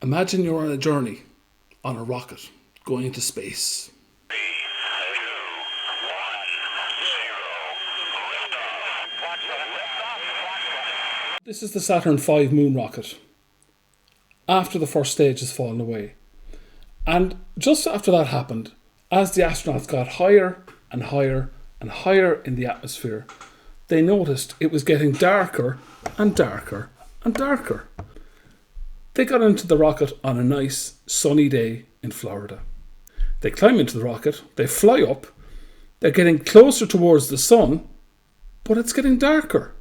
Imagine you're on a journey on a rocket going into space. This is the Saturn V moon rocket. After the first stage has fallen away. And just after that happened, as the astronauts got higher and higher and higher in the atmosphere, they noticed it was getting darker and darker and darker. They got into the rocket on a nice sunny day in Florida. They climb into the rocket, they fly up, they're getting closer towards the sun, but it's getting darker.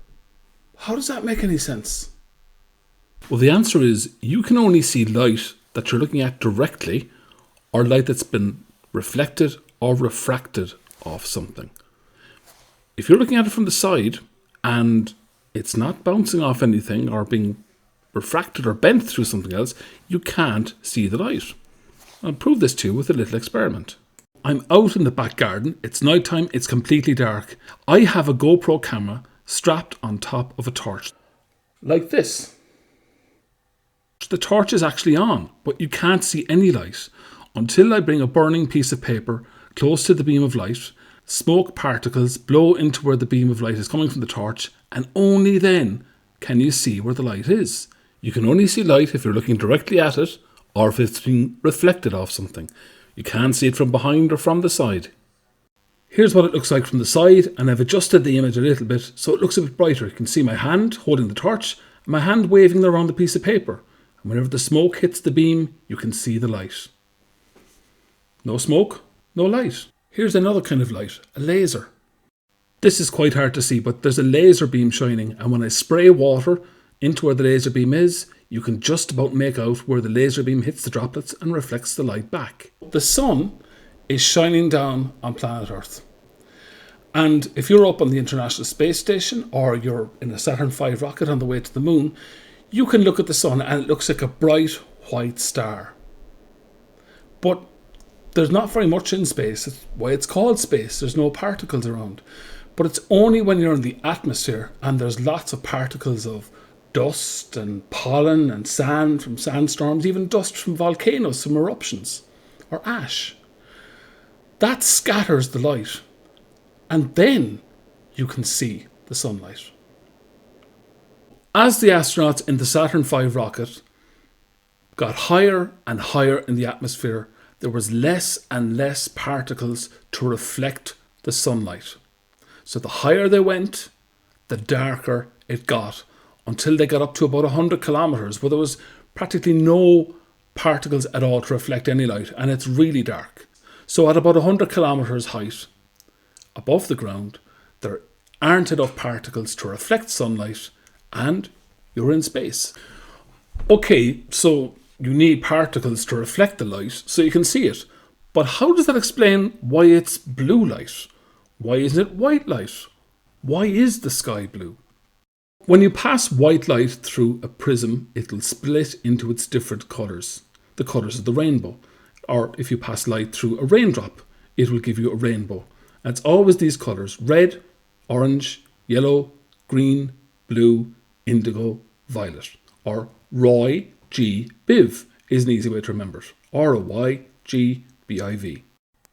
How does that make any sense? Well, the answer is you can only see light that you're looking at directly or light that's been reflected or refracted off something. If you're looking at it from the side and it's not bouncing off anything or being refracted or bent through something else, you can't see the light. I'll prove this to you with a little experiment. I'm out in the back garden, it's night time, it's completely dark. I have a GoPro camera strapped on top of a torch. Like this. The torch is actually on, but you can't see any light until I bring a burning piece of paper close to the beam of light. Smoke particles blow into where the beam of light is coming from the torch, and only then can you see where the light is. You can only see light if you're looking directly at it or if it's being reflected off something. You can't see it from behind or from the side. Here's what it looks like from the side, and I've adjusted the image a little bit so it looks a bit brighter. You can see my hand holding the torch and my hand waving around the piece of paper. And whenever the smoke hits the beam, you can see the light. No smoke, no light. Here's another kind of light, a laser. This is quite hard to see, but there's a laser beam shining, and when I spray water into where the laser beam is, you can just about make out where the laser beam hits the droplets and reflects the light back. The sun is shining down on planet Earth. And if you're up on the International Space Station or you're in a Saturn V rocket on the way to the moon, you can look at the sun and it looks like a bright white star. But there's not very much in space. That's why it's called space. There's no particles around. But it's only when you're in the atmosphere and there's lots of particles of dust and pollen and sand from sandstorms, even dust from volcanoes, from eruptions, or ash. That scatters the light. And then you can see the sunlight. As the astronauts in the Saturn V rocket got higher and higher in the atmosphere, there was less and less particles to reflect the sunlight. So the higher they went, the darker it got, until they got up to about 100 kilometers, where there was practically no particles at all to reflect any light, and it's really dark. So at about 100 kilometers height, above the ground, there aren't enough particles to reflect sunlight, and you're in space. Okay, so you need particles to reflect the light so you can see it. But how does that explain why it's blue light? Why isn't it white light? Why is the sky blue? When you pass white light through a prism, it'll split into its different colours, the colours of the rainbow. Or if you pass light through a raindrop, it will give you a rainbow. And it's always these colours: red, orange, yellow, green, blue, indigo, violet. Or Roy G Biv is an easy way to remember it. ROYGBIV.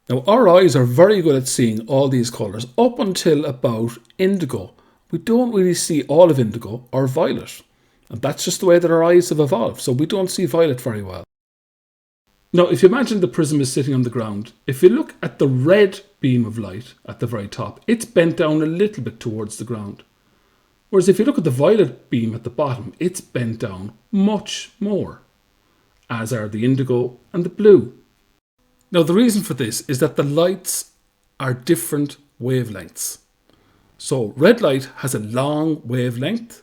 Now our eyes are very good at seeing all these colours up until about indigo. We don't really see all of indigo or violet. And that's just the way that our eyes have evolved, so we don't see violet very well. Now if you imagine the prism is sitting on the ground, if you look at the red beam of light at the very top, it's bent down a little bit towards the ground. Whereas if you look at the violet beam at the bottom, it's bent down much more, as are the indigo and the blue. Now the reason for this is that the lights are different wavelengths. So red light has a long wavelength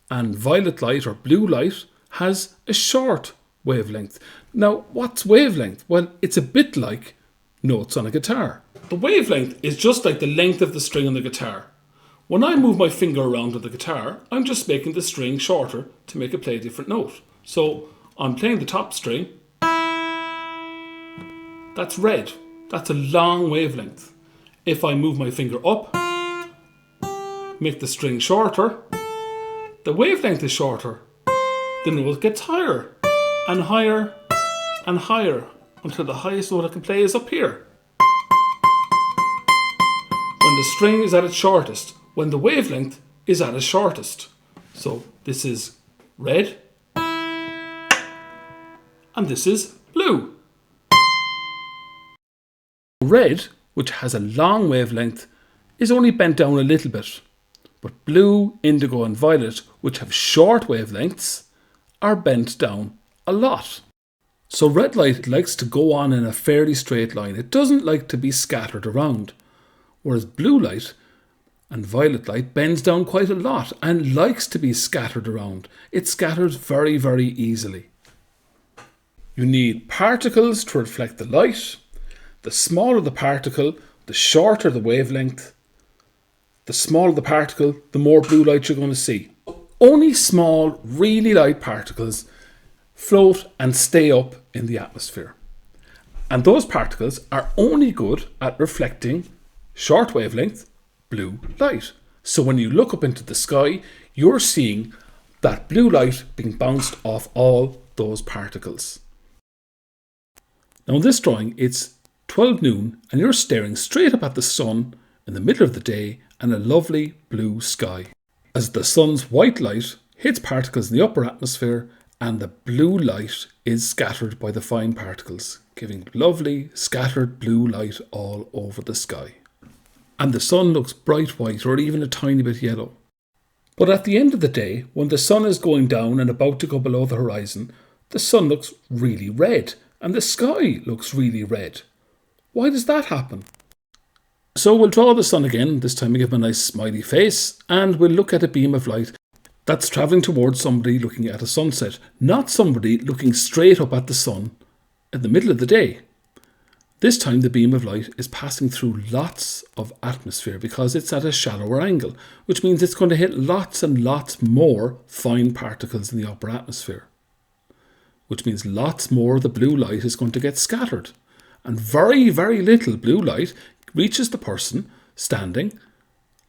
and violet light or blue light has a short wavelength. Now what's wavelength? Well, it's a bit like notes on a guitar. The wavelength is just like the length of the string on the guitar. When I move my finger around on the guitar, I'm just making the string shorter to make it play a different note. So I'm playing the top string. That's red. That's a long wavelength. If I move my finger up, make the string shorter, the wavelength is shorter. The note gets higher and higher and higher until the highest note I can play is up here. When the string is at its shortest, when the wavelength is at its shortest. So this is red and this is blue. Red, which has a long wavelength, is only bent down a little bit, but blue, indigo and violet, which have short wavelengths, are bent down a lot. So red light likes to go on in a fairly straight line. It doesn't like to be scattered around, whereas blue light and violet light bends down quite a lot and likes to be scattered around. It scatters very, very easily. You need particles to reflect the light. The smaller the particle, the shorter the wavelength. The smaller the particle, the more blue light you're going to see. Only small, really light particles float and stay up in the atmosphere. And those particles are only good at reflecting short wavelength blue light. So when you look up into the sky, you're seeing that blue light being bounced off all those particles. Now in this drawing, it's 12 noon and you're staring straight up at the sun in the middle of the day and a lovely blue sky. As the sun's white light hits particles in the upper atmosphere and the blue light is scattered by the fine particles, giving lovely scattered blue light all over the sky. And the sun looks bright white or even a tiny bit yellow. But at the end of the day, when the sun is going down and about to go below the horizon, the sun looks really red and the sky looks really red. Why does that happen? So we'll draw the sun again, this time we give him a nice smiley face, and we'll look at a beam of light that's travelling towards somebody looking at a sunset, not somebody looking straight up at the sun in the middle of the day. This time the beam of light is passing through lots of atmosphere because it's at a shallower angle, which means it's going to hit lots and lots more fine particles in the upper atmosphere, which means lots more of the blue light is going to get scattered. And very, very little blue light reaches the person standing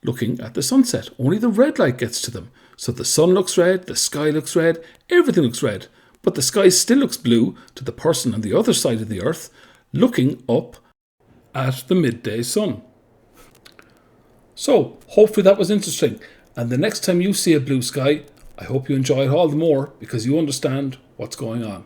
looking at the sunset. Only the red light gets to them. So the sun looks red, the sky looks red, everything looks red. But the sky still looks blue to the person on the other side of the earth looking up at the midday sun. So hopefully that was interesting. And the next time you see a blue sky, I hope you enjoy it all the more because you understand what's going on.